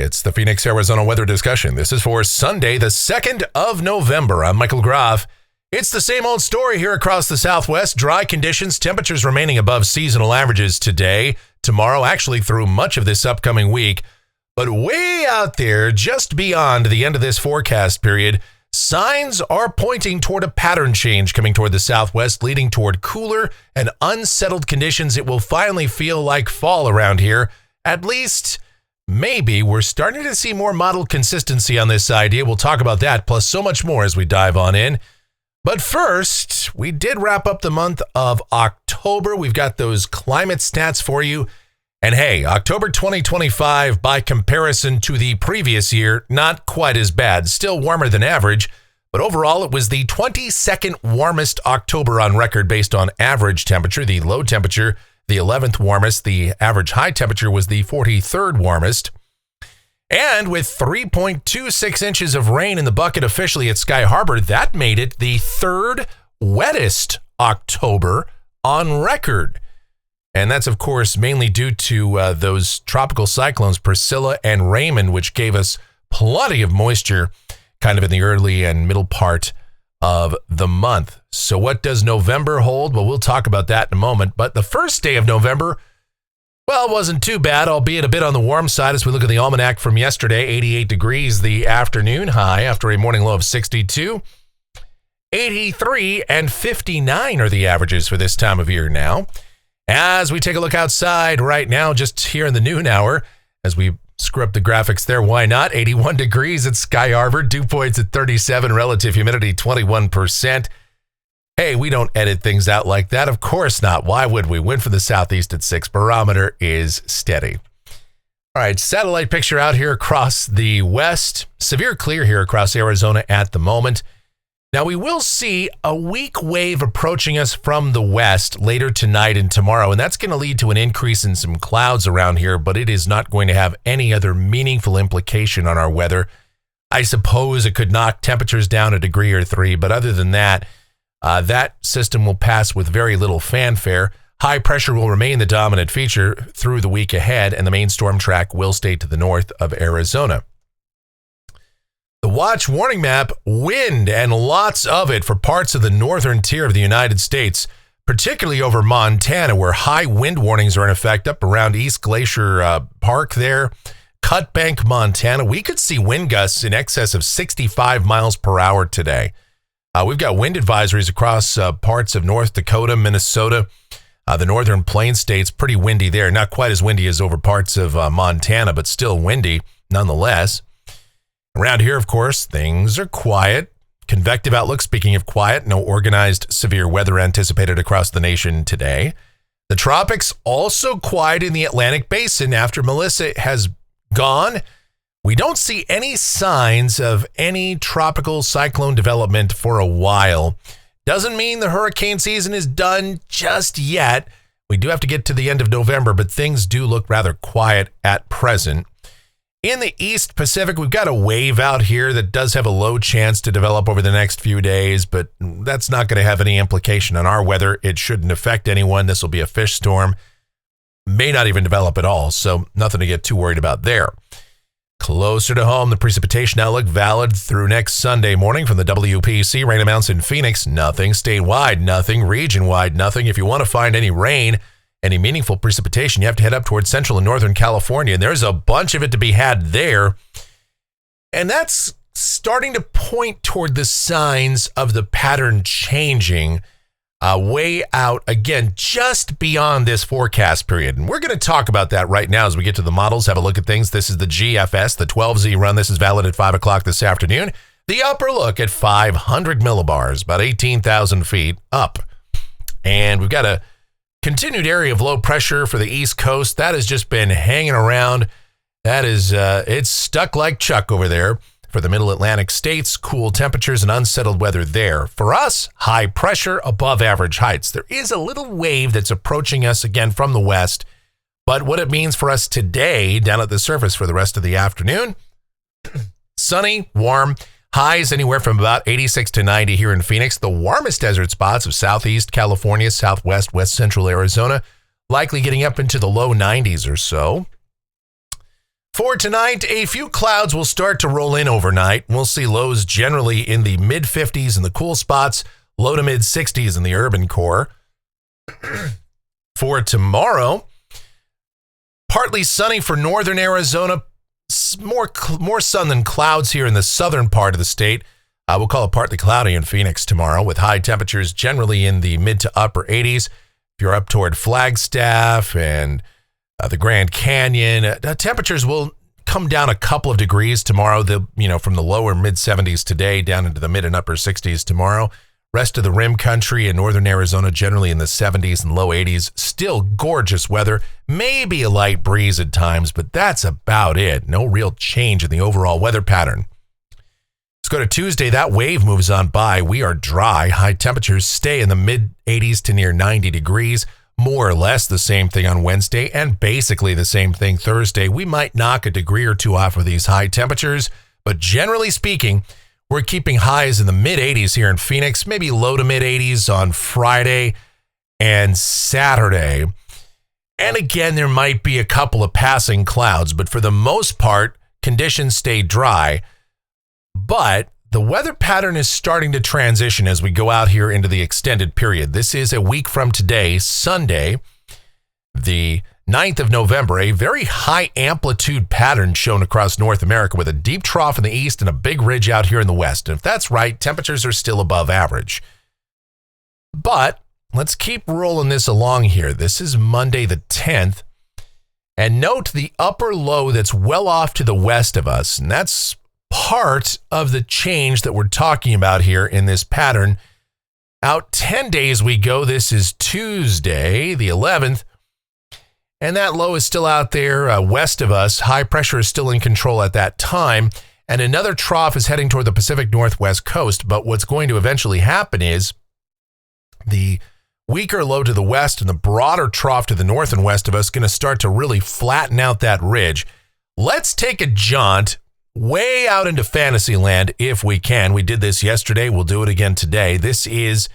It's the Phoenix, Arizona weather discussion. This is for Sunday, the 2nd of November. I'm Michael Groff. It's the same old story here across the Southwest. Dry conditions, temperatures remaining above seasonal averages today, tomorrow, actually through much of this upcoming week. But way out there, just beyond the end of this forecast period, signs are pointing toward a pattern change coming toward the Southwest, leading toward cooler and unsettled conditions. It will finally feel like fall around here. At least, maybe we're starting to see more model consistency on this idea. We'll talk about that, plus so much more as we dive on in. But first, we did wrap up the month of October. We've got those climate stats for you. And hey, October 2025, by comparison to the previous year, not quite as bad. Still warmer than average. But overall, it was the 22nd warmest October on record based on average temperature. The low temperature, the 11th warmest. The average high temperature was the 43rd warmest. And with 3.26 inches of rain in the bucket officially at Sky Harbor, that made it the third wettest October on record. And that's, of course, mainly due to those tropical cyclones, Priscilla and Raymond, which gave us plenty of moisture kind of in the early and middle part of the month. So what does November hold? Well, we'll talk about that in a moment. But the first day of November, well, it wasn't too bad, albeit a bit on the warm side as we look at the almanac from yesterday. 88 degrees the afternoon high after a morning low of 62. 83 and 59 are the averages for this time of year now. As we take a look outside right now, just here in the noon hour, as we screw up the graphics there, why not? 81 degrees at Sky Harbor, dew points at 37, relative humidity 21%. Hey, we don't edit things out like that. Of course not. Why would we? Wind from the southeast at 6. Barometer is steady. All right, satellite picture out here across the west. Severe clear here across Arizona at the moment. Now, we will see a weak wave approaching us from the west later tonight and tomorrow, and that's going to lead to an increase in some clouds around here, but it is not going to have any other meaningful implication on our weather. I suppose it could knock temperatures down a degree or 3, but other than that, that system will pass with very little fanfare. High pressure will remain the dominant feature through the week ahead, and the main storm track will stay to the north of Arizona. The watch warning map, wind and lots of it for parts of the northern tier of the United States, particularly over Montana, where high wind warnings are in effect up around East Glacier Park there. Cut Bank, Montana. We could see wind gusts in excess of 65 miles per hour today. We've got wind advisories across parts of North Dakota, Minnesota, the northern plain states. Pretty windy there. Not quite as windy as over parts of Montana, but still windy nonetheless. Around here, of course, things are quiet. Convective outlook, speaking of quiet, no organized severe weather anticipated across the nation today. The tropics also quiet in the Atlantic Basin after Melissa has gone. We don't see any signs of any tropical cyclone development for a while. Doesn't mean the hurricane season is done just yet. We do have to get to the end of November, but things do look rather quiet at present. In the East Pacific, we've got a wave out here that does have a low chance to develop over the next few days, but that's not going to have any implication on our weather. It shouldn't affect anyone. This will be a fish storm. May not even develop at all, so nothing to get too worried about there. Closer to home, the precipitation outlook valid through next Sunday morning from the WPC. Rain amounts in Phoenix, nothing. Statewide, nothing. Region-wide, nothing. If you want to find any rain, any meaningful precipitation, you have to head up towards central and northern California, and there's a bunch of it to be had there. And that's starting to point toward the signs of the pattern changing way out, again, just beyond this forecast period. And we're going to talk about that right now as we get to the models, have a look at things. This is the GFS, the 12Z run. This is valid at 5 o'clock this afternoon. The upper look at 500 millibars, about 18,000 feet up. And we've got a continued area of low pressure for the East Coast. That has just been hanging around. That is, it's stuck like Chuck over there. For the middle Atlantic states, cool temperatures and unsettled weather there. For us, high pressure above average heights. There is a little wave that's approaching us again from the west, but what it means for us today down at the surface for the rest of the afternoon, sunny, warm, highs anywhere from about 86 to 90 here in Phoenix. The warmest desert spots of southeast California, southwest, west central Arizona, likely getting up into the low 90s or so. For tonight, a few clouds will start to roll in overnight. We'll see lows generally in the mid-50s in the cool spots, low to mid-60s in the urban core. For tomorrow, partly sunny for northern Arizona, more sun than clouds here in the southern part of the state. We'll call it partly cloudy in Phoenix tomorrow with high temperatures generally in the mid to upper 80s. If you're up toward Flagstaff and the Grand Canyon, temperatures will come down a couple of degrees tomorrow. From the lower mid 70s today down into the mid and upper 60s tomorrow. Rest of the rim country in northern Arizona generally in the 70s and low 80s. Still gorgeous weather. Maybe a light breeze at times, but that's about it. No real change in the overall weather pattern. Let's go to Tuesday. That wave moves on by. We are dry. High temperatures stay in the mid 80s to near 90 degrees. More or less the same thing on Wednesday and basically the same thing Thursday. We might knock a degree or two off of these high temperatures, but generally speaking, we're keeping highs in the mid 80s here in Phoenix, maybe low to mid 80s on Friday and Saturday. And again, there might be a couple of passing clouds, but for the most part, conditions stay dry. But the weather pattern is starting to transition as we go out here into the extended period. This is a week from today, Sunday, the 9th of November, a very high amplitude pattern shown across North America with a deep trough in the east and a big ridge out here in the west. And if that's right, temperatures are still above average. But let's keep rolling this along here. This is Monday the 10th. And note the upper low that's well off to the west of us. And that's part of the change that we're talking about here in this pattern. Out 10 days we go. This is Tuesday, the 11th. And that low is still out there west of us. High pressure is still in control at that time. And another trough is heading toward the Pacific Northwest coast. But what's going to eventually happen is the weaker low to the west and the broader trough to the north and west of us going to start to really flatten out that ridge. Let's take a jaunt way out into fantasy land if we can. We did this yesterday. We'll do it again today. This is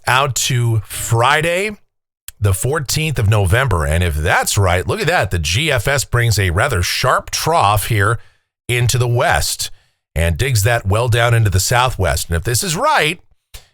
out to Friday, the 14th of November. And if that's right, look at that. The GFS brings a rather sharp trough here into the west and digs that well down into the southwest. And if this is right,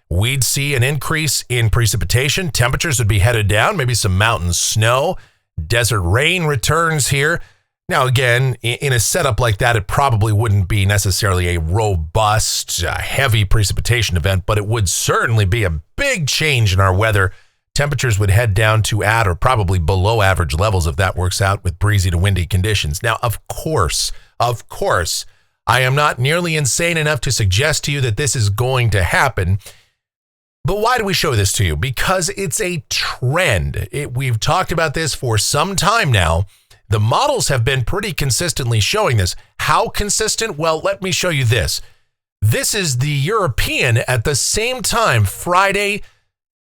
we'd see an increase in precipitation. Temperatures would be headed down, maybe some mountain snow. Desert rain returns here. Now, again, in a setup like that, it probably wouldn't be necessarily a robust, heavy precipitation event, but it would certainly be a big change in our weather. Temperatures would head down to at or probably below average levels if that works out with breezy to windy conditions. Now, of course, I am not nearly insane enough to suggest to you that this is going to happen. But why do we show this to you? Because it's a trend. We've talked about this for some time now. The models have been pretty consistently showing this. How consistent? Well, let me show you this. This is the European at the same time, Friday,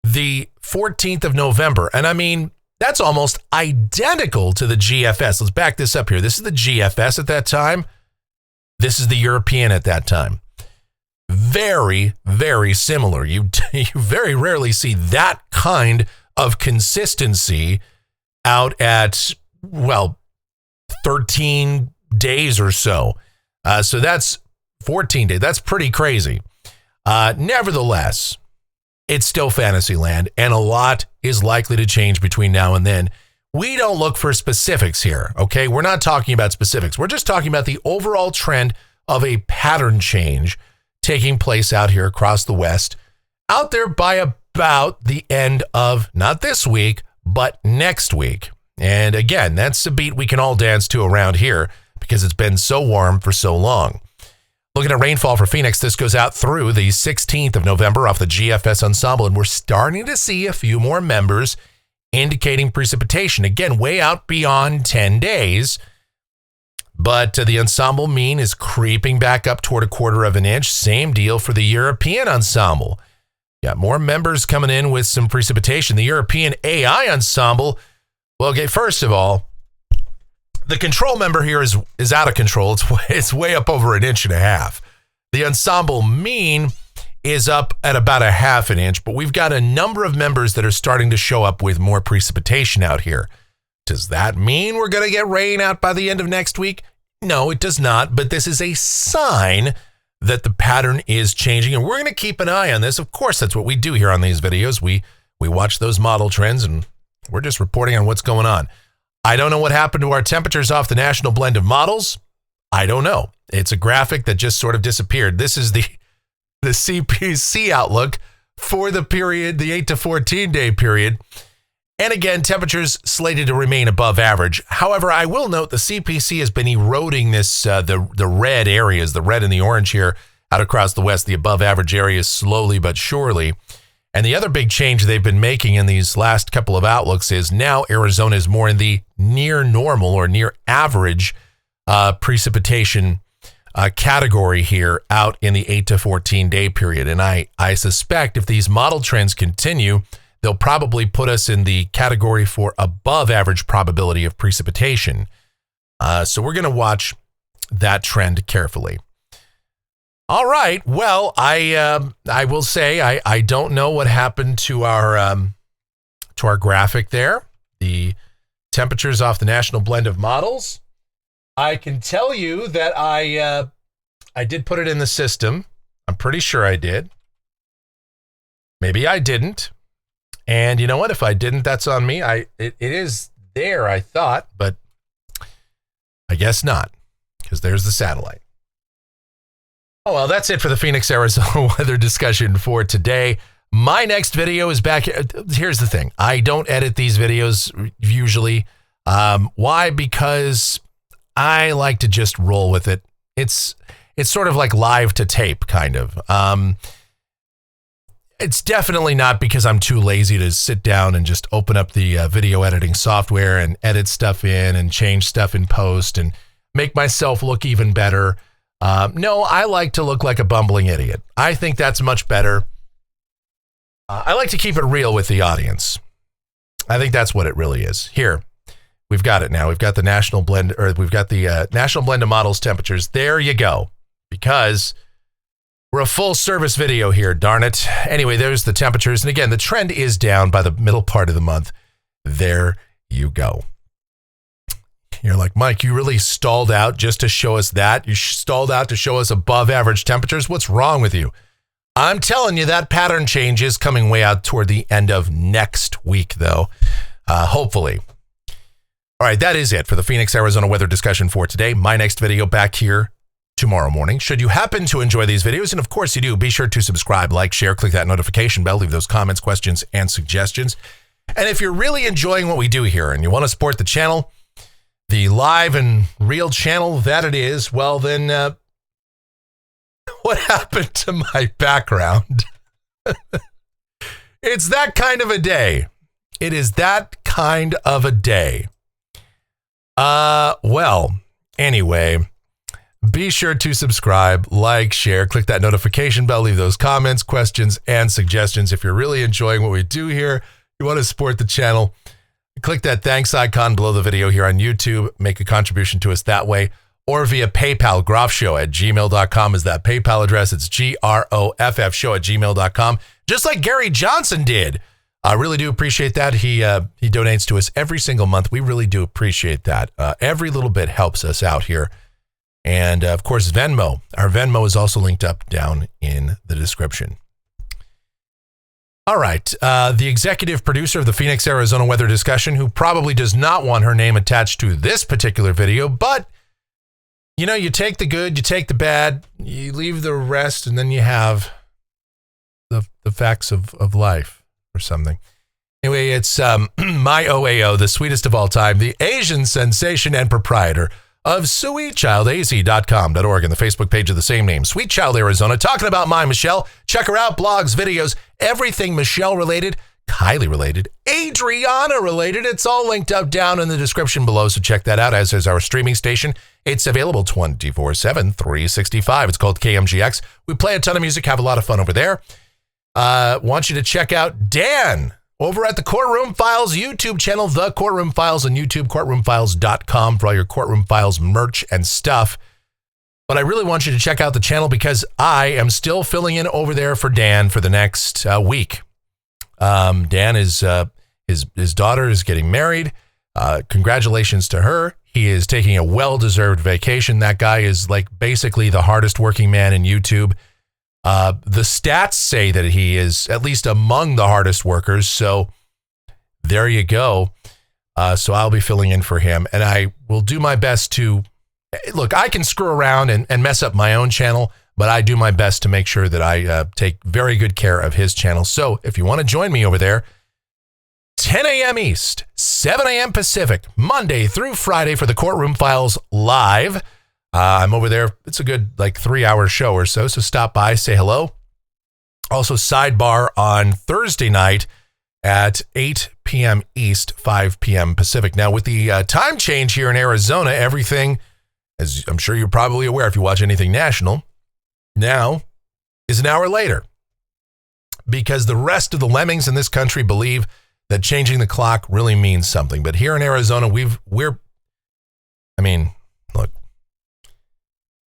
the 14th of November. And I mean, that's almost identical to the GFS. Let's back this up here. This is the GFS at that time. This is the European at that time. Very, very similar. You very rarely see that kind of consistency out at, 13 days or so. So that's 14 days. That's pretty crazy. Nevertheless, it's still Fantasyland, and a lot is likely to change between now and then. We don't look for specifics here, okay? We're not talking about specifics. We're just talking about the overall trend of a pattern change taking place out here across the West, out there by about the end of, not this week, but next week. And again, that's a beat we can all dance to around here because it's been so warm for so long. Looking at rainfall for Phoenix, this goes out through the 16th of November off the GFS ensemble, and we're starting to see a few more members indicating precipitation. Again, way out beyond 10 days. But the ensemble mean is creeping back up toward 1/4 of an inch. Same deal for the European ensemble. Got more members coming in with some precipitation. The European AI ensemble, well, okay, first of all, the control member here is out of control. It's way up over 1.5 inches. The ensemble mean is up at about 0.5 inch, but we've got a number of members that are starting to show up with more precipitation out here. Does that mean we're going to get rain out by the end of next week? No, it does not, but this is a sign that the pattern is changing, and we're going to keep an eye on this. Of course, that's what we do here on these videos. We watch those model trends, and we're just reporting on what's going on. I don't know what happened to our temperatures off the national blend of models. I don't know. It's a graphic that just sort of disappeared. This is the CPC outlook for the period, the 8 to 14 day period. And again, temperatures slated to remain above average. However, I will note the CPC has been eroding this, the red areas, the red and the orange here out across the west, the above average areas slowly but surely. And the other big change they've been making in these last couple of outlooks is now Arizona is more in the near normal or near average precipitation category here out in the 8 to 14 day period. And I suspect if these model trends continue, they'll probably put us in the category for above average probability of precipitation. So we're going to watch that trend carefully. All right. Well, I will say I don't know what happened to our graphic there. The temperatures off the national blend of models. I can tell you that I did put it in the system. I'm pretty sure I did. Maybe I didn't. And you know what? If I didn't, that's on me. It is there, I thought, but I guess not, because there's the satellite. Oh, well, that's it for the Phoenix, Arizona weather discussion for today. My next video is back. Here's the thing. I don't edit these videos usually. Why? Because I like to just roll with it. It's sort of like live to tape, kind of. It's definitely not because I'm too lazy to sit down and just open up the video editing software and edit stuff in and change stuff in post and make myself look even better. No, I like to look like a bumbling idiot. I think that's much better. I like to keep it real with the audience. I think that's what it really is. Here, we've got it now. We've got the national blend, or we've got the national blend of models temperatures. There you go. Because we're a full service video here, darn it. Anyway, there's the temperatures. And again, the trend is down by the middle part of the month. There you go. You're like, Mike, you really stalled out just to show us that? You stalled out to show us above average temperatures? What's wrong with you? I'm telling you, that pattern change is coming way out toward the end of next week, though. Hopefully. All right, that is it for the Phoenix, Arizona weather discussion for today. My next video back here tomorrow morning. Should you happen to enjoy these videos, and of course you do, be sure to subscribe, like, share, click that notification bell, leave those comments, questions, and suggestions. And if you're really enjoying what we do here and you want to support the channel, the live and real channel that it is, well then, what happened to my background? It's that kind of a day. It is that kind of a day. Well, anyway, be sure to subscribe, like, share, click that notification bell, leave those comments, questions, and suggestions. If you're really enjoying what we do here, you want to support the channel, click that thanks icon below the video here on YouTube, make a contribution to us that way, or via PayPal, groffshow@gmail.com is that PayPal address. It's GROFF show@gmail.com, just like Gary Johnson did. I really do appreciate that. He donates to us every single month. We really do appreciate that. Every little bit helps us out here. And of course, Venmo. Our Venmo is also linked up down in the description. All right. The executive producer of the Phoenix, Arizona weather discussion, who probably does not want her name attached to this particular video, but you know, you take the good, you take the bad, you leave the rest, and then you have the facts of life or something. Anyway, it's my OAO, the sweetest of all time, the Asian sensation and proprietor of sweetchildaz.com.org and the Facebook page of the same name, Sweet Child Arizona, talking about my Michelle. Check her out, blogs, videos, everything Michelle related, Kylie related, Adriana related. It's all linked up down in the description below, so check that out, as is our streaming station. It's available 24/7, 365. It's called KMGX. We play a ton of music, have a lot of fun over there. Want you to check out Dan over at the Courtroom Files YouTube channel, The Courtroom Files on YouTube, courtroomfiles.com for all your Courtroom Files merch and stuff. But I really want you to check out the channel because I am still filling in over there for Dan for the next week. Dan is, his daughter is getting married. Congratulations to her. He is taking a well-deserved vacation. That guy is like basically the hardest working man in YouTube. The stats say that he is at least among the hardest workers. So there you go. So I'll be filling in for him, and I will do my best to look. I can screw around and mess up my own channel, but I do my best to make sure that I take very good care of his channel. So if you want to join me over there, 10 a.m. East, 7 a.m. Pacific, Monday through Friday for the Courtroom Files Live. I'm over there. It's a good 3-hour show or so. So stop by, say hello. Also sidebar on Thursday night at 8 p.m. East, 5 p.m. Pacific. Now with the time change here in Arizona, everything, as I'm sure you're probably aware if you watch anything national, now is an hour later. Because the rest of the lemmings in this country believe that changing the clock really means something. But here in Arizona, look,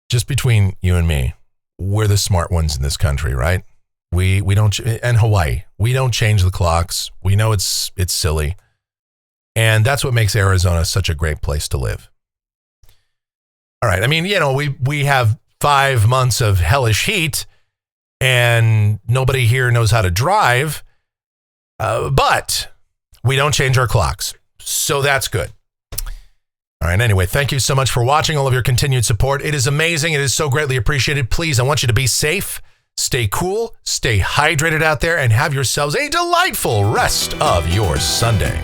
just between you and me, we're the smart ones in this country, right? We don't, and Hawaii, we don't change the clocks. We know it's silly. And that's what makes Arizona such a great place to live. All right. I mean, we have 5 months of hellish heat and nobody here knows how to drive. But we don't change our clocks. So that's good. All right. Anyway, thank you so much for watching, all of your continued support. It is amazing. It is so greatly appreciated. Please, I want you to be safe, stay cool, stay hydrated out there, and have yourselves a delightful rest of your Sunday.